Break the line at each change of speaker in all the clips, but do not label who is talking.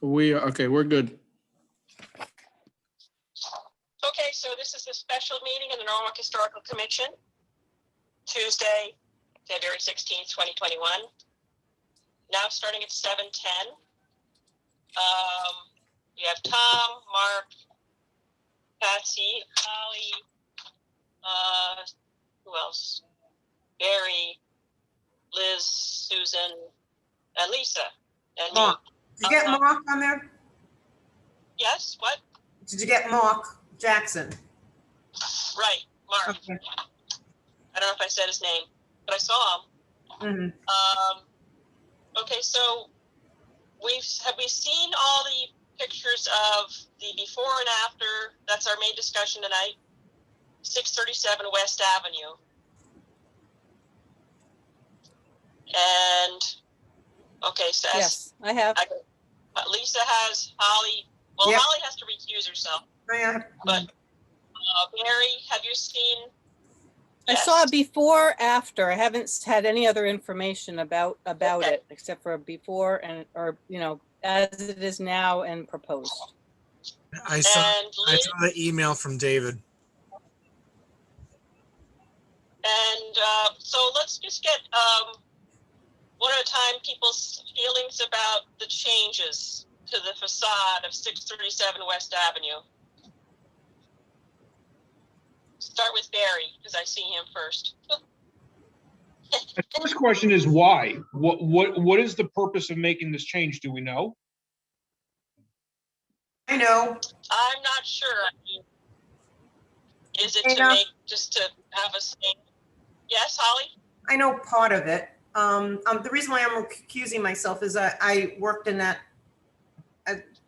Okay, we're good.
Okay, so this is a special meeting of the Norwalk Historical Commission, Tuesday, February 16th, 2021. Now starting at 7:10. You have Tom, Mark, Patsy, Holly, who else? Barry, Liz, Susan, and Lisa, and me.
Mark. Did you get Mark on there?
Yes, what?
Did you get Mark Jackson?
Right, Mark.
Okay.
I don't know if I said his name, but I saw him. Okay, so have we seen all the pictures of the before and after? That's our main discussion tonight. 637 West Avenue. And okay, so
Yes, I have.
Lisa has, Holly. Well,
Yep.
Holly has to recuse herself.
Yeah.
But Mary, have you seen?
I saw it before, after. I haven't had any other information about
Okay.
it except for before and, or, you know, as it is now and proposed.
I saw
And Liz,
the email from David.
and so let's just get one at a time people's feelings about the changes to the facade of 637 West Avenue. Start with Barry, because I see him first.
The first question is why? What is the purpose of making this change? Do we know?
I know.
I'm not sure. I mean, is it to
Dana?
make, just to have a say? Yes, Holly?
I know part of it. The reason why I'm recusing myself is I worked in that,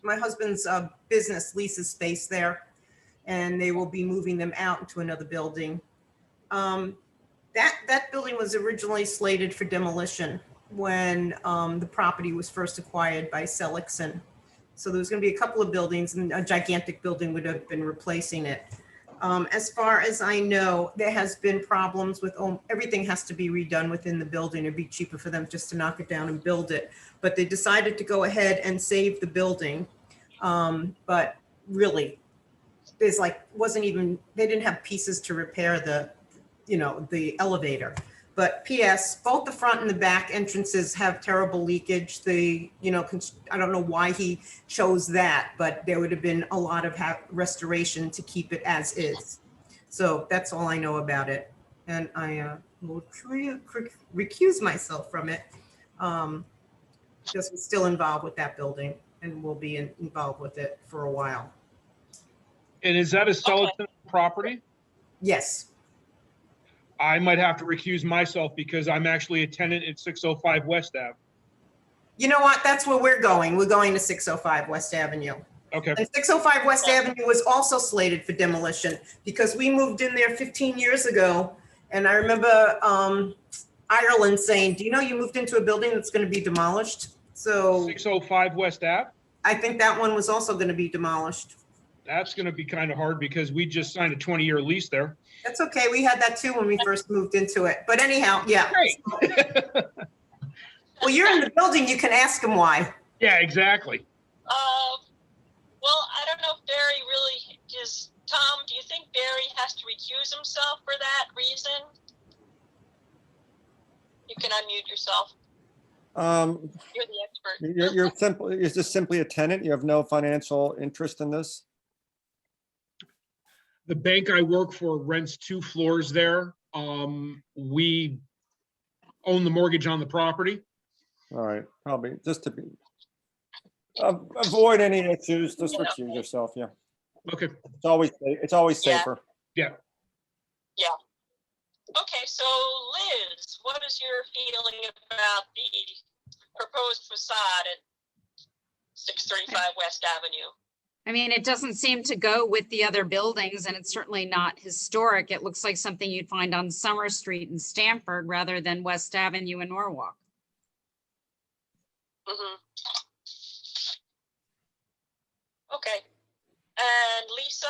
my husband's business leases space there, and they will be moving them out into another building. That building was originally slated for demolition when the property was first acquired by Seligson. So there was going to be a couple of buildings, and a gigantic building would have been replacing it. As far as I know, there has been problems with, everything has to be redone within the building. It'd be cheaper for them just to knock it down and build it. But they decided to go ahead and save the building. But really, there's they didn't have pieces to repair the elevator. But PS, both the front and the back entrances have terrible leakage. I don't know why he chose that, but there would have been a lot of restoration to keep it as is. So that's all I know about it. And I will recuse myself from it. Just still involved with that building and will be involved with it for a while.
And is that a Seligson property?
Yes.
I might have to recuse myself because I'm actually a tenant at 605 West Ave.
You know what? That's where we're going. We're going to 605 West Avenue.
Okay.
And 605 West Avenue was also slated for demolition because we moved in there 15 years ago. And I remember Ireland saying, do you know you moved into a building that's going to be demolished? So
605 West Ave?
I think that one was also going to be demolished.
That's going to be kind of hard because we just signed a 20-year lease there.
That's okay. We had that too when we first moved into it. But anyhow, yeah.
Great.
Well, you're in the building. You can ask him why.
Yeah, exactly.
Well, I don't know if Barry really is. Tom, do you think Barry has to recuse himself for that reason? You can unmute yourself. You're the expert.
You're just simply a tenant. You have no financial interest in this.
The bank I work for rents 2 floors there. We own the mortgage on the property.
All right, probably just to be avoid any issues. Just recuse yourself. Yeah,
Okay.
it's always
Yeah.
safer.
Yeah.
Okay, so Liz, what is your feeling about the proposed facade at 635 West Avenue?
I mean, it doesn't seem to go with the other buildings, and it's certainly not historic. It looks like something you'd find on Summer Street in Stamford rather than West Avenue in Norwalk.
Mm-hmm. Okay. And Lisa,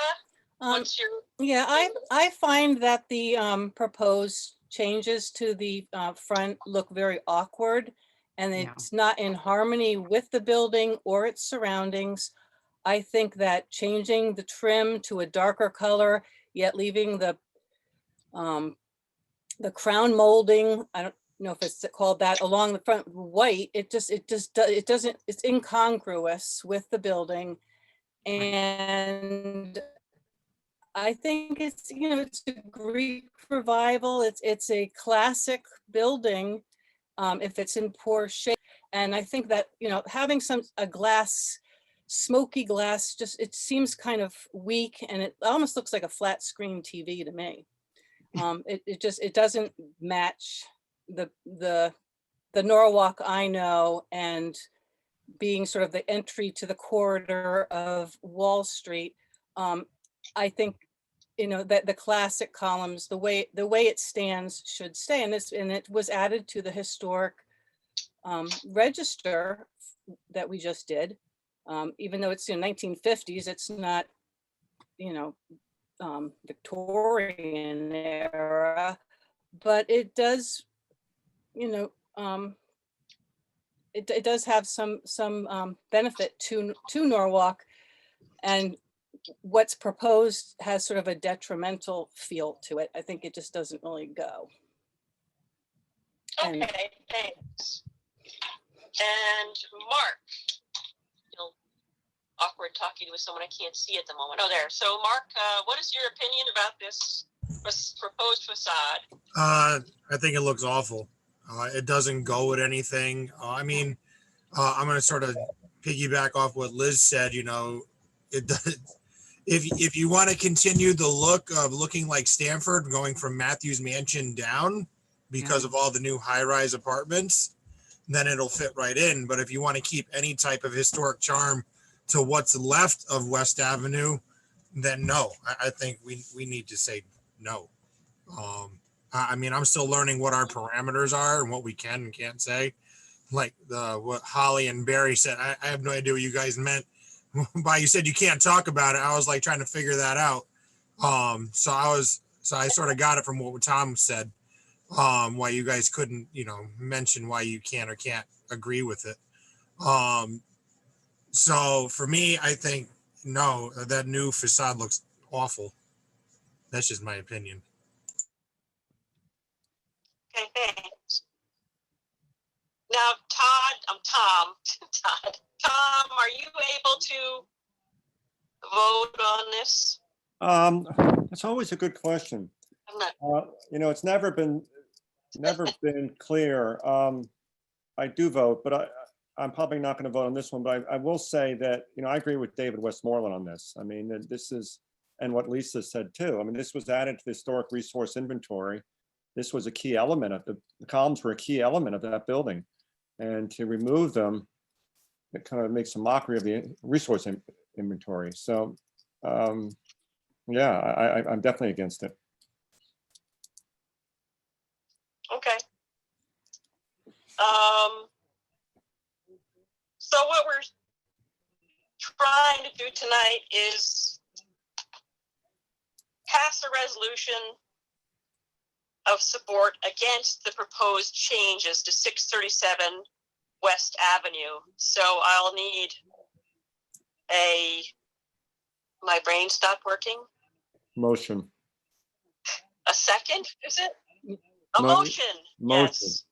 what's your...
Yeah, I find that the proposed changes to the front look very awkward. and
Yeah.
it's not in harmony with the building or its surroundings. I think that changing the trim to a darker color, yet leaving the crown molding, I don't know if it's called that, along the front white, it doesn't, it's incongruous with the building. And I think it's, it's a Greek revival. It's a classic building, if it's in poor shape. And I think that, having a glass, smoky glass, it seems kind of weak, and it almost looks like a flat screen TV to me. It doesn't match the Norwalk I know, and being sort of the entry to the corridor of Wall Street. I think, that the classic columns, the way it stands should stay. And it was added to the historic register that we just did. Even though it's in 1950s, it's not, Victorian era, but it does, it does have some benefit to Norwalk, and what's proposed has sort of a detrimental feel to it. I think it just doesn't really go. And-
Okay, thanks. And Mark, awkward talking with someone I can't see at the moment. Oh, there. So Mark, what is your opinion about this proposed facade?
I think it looks awful. It doesn't go with anything. I'm going to sort of piggyback off what Liz said. It does. If you want to continue the look of looking like Stanford, going from Matthews Mansion down because of all the new high-rise apartments, then it'll fit right in. But if you want to keep any type of historic charm to what's left of West Avenue, then no. I think we need to say no. I'm still learning what our parameters are and what we can and can't say. Like what Holly and Barry said, I have no idea what you guys meant by you said you can't talk about it. I was like trying to figure that out. So I sort of got it from what Tom said. Why you guys couldn't, mention why you can or can't agree with it. So for me, I think no, that new facade looks awful. That's just my opinion.
Okay, thanks. Now, Tom, are you able to vote on this?
It's always a good question.
I'm not.
It's never been clear. I do vote, but I'm probably not going to vote on this one. But I will say that, I agree with David Westmoreland on this. I mean, this is, and what Lisa said too. I mean, this was added to the historic resource inventory. This was a key element of the columns were a key element of that building. And to remove them, it kind of makes a mockery of the resource inventory. So, yeah, I'm definitely against it.
Okay. So what we're trying to do tonight is pass a resolution of support against the proposed changes to 637 West Avenue. So I'll need my brain stopped working.
Motion.
A second, is it? A
Mo-
motion.
motion.
Yes.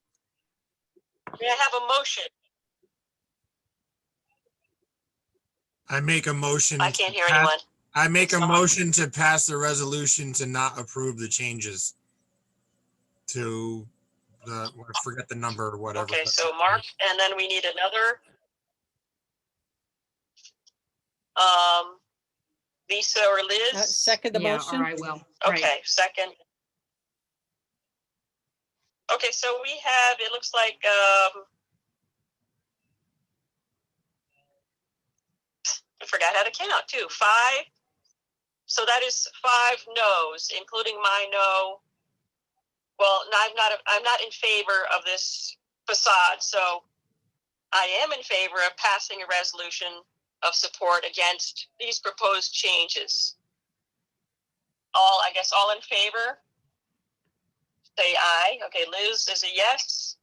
May I have a motion?
I make a motion.
I can't hear anyone.
I make a
Sorry.
motion to pass the resolution to not approve the changes to I forget the number or whatever.
Okay, so Mark, and then we need another. Lisa or Liz?
Second the
Yeah,
motion.
or I will.
Okay,
Right.
second. Okay, so we have, it looks like, I forgot how to count too. 5. So that is 5 no's, including my no. Well, no, I'm not in favor of this facade. So I am in favor of passing a resolution of support against these proposed changes. I guess all in favor? Say aye. Okay, Liz is a yes.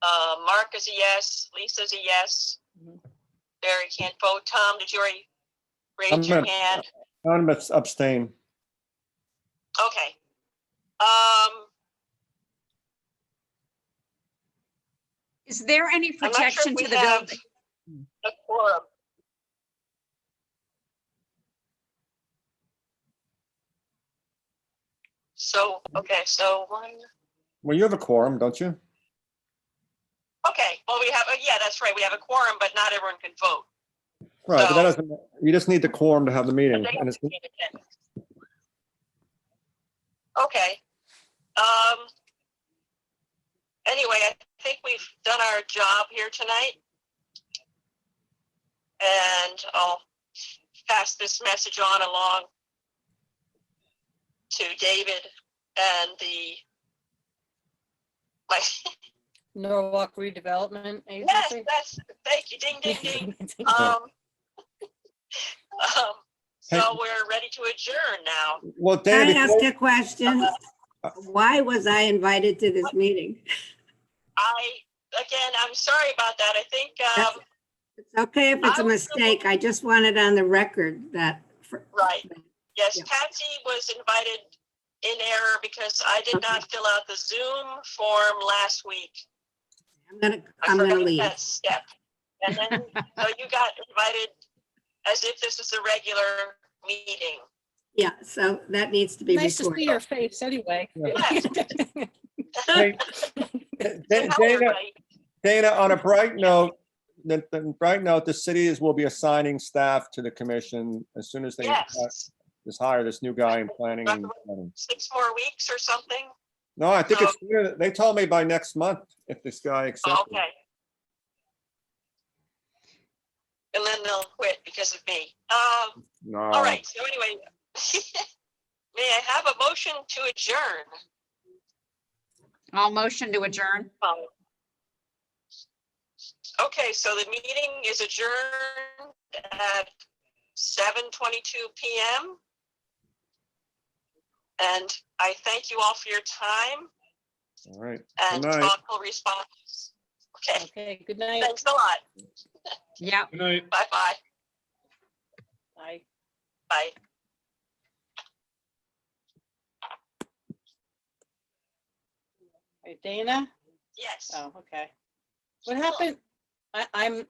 Mark is a yes, Lisa's a yes.
Mhm.
Barry can't vote. Tom, did you already
I'm
raise your
gonna-
hand?
I'm gonna abstain.
Okay.
Is there any
I'm not sure
protection
if we
to the
have
building?
a quorum. So, okay, so one,
Well, you have a quorum, don't you?
okay, well, we have, yeah, that's right, we have a quorum, but not everyone can vote.
Right, but that
So-
doesn't, you just need the quorum to have the meeting.
But they
And
have
it's,
to be in attendance. Okay. Anyway, I think we've done our job here tonight. And I'll pass this message on along to David and my,
Norwalk Redevelopment
yes,
Agency.
thank you, ding, ding, ding. So we're ready to adjourn now.
well,
Can I
David,
ask a question? Why was I invited to this meeting?
Again, I'm sorry about that. I think,
It's okay if it's a
I was the one-
mistake. I just wanted on the record that.
right. Yes,
Yeah.
Patsy was invited in error because I did not fill out the Zoom form last week.
I'm
I
gonna
forgot
leave.
that step. And then, so you got invited as if this is a regular meeting.
Yeah, so that needs to be
Nice to see
recorded.
your face anyway.
Yes.
hey,
Hello,
Dana,
everybody.
Dana, on a bright note, the cities will be assigning staff to the commission as soon as they
Yes,
just hire this new guy in planning and zoning.
6 more weeks or something.
No, I think it's, they told me by next month if this guy accepts.
Okay. And then they'll quit because of me.
No.
All right, so anyway, may I have a motion to adjourn?
I'll motion to adjourn.
Okay, so the meeting is adjourned at 7:22 PM. And I thank you all for your time
All right.
and
Good night.
thoughtful responses. Okay,
Okay, good night.
thanks a lot.
Yeah.
Good night.
Bye-bye.
Bye.
Bye.
Hey, Dana?
Yes.
Oh, okay. What happened? I'm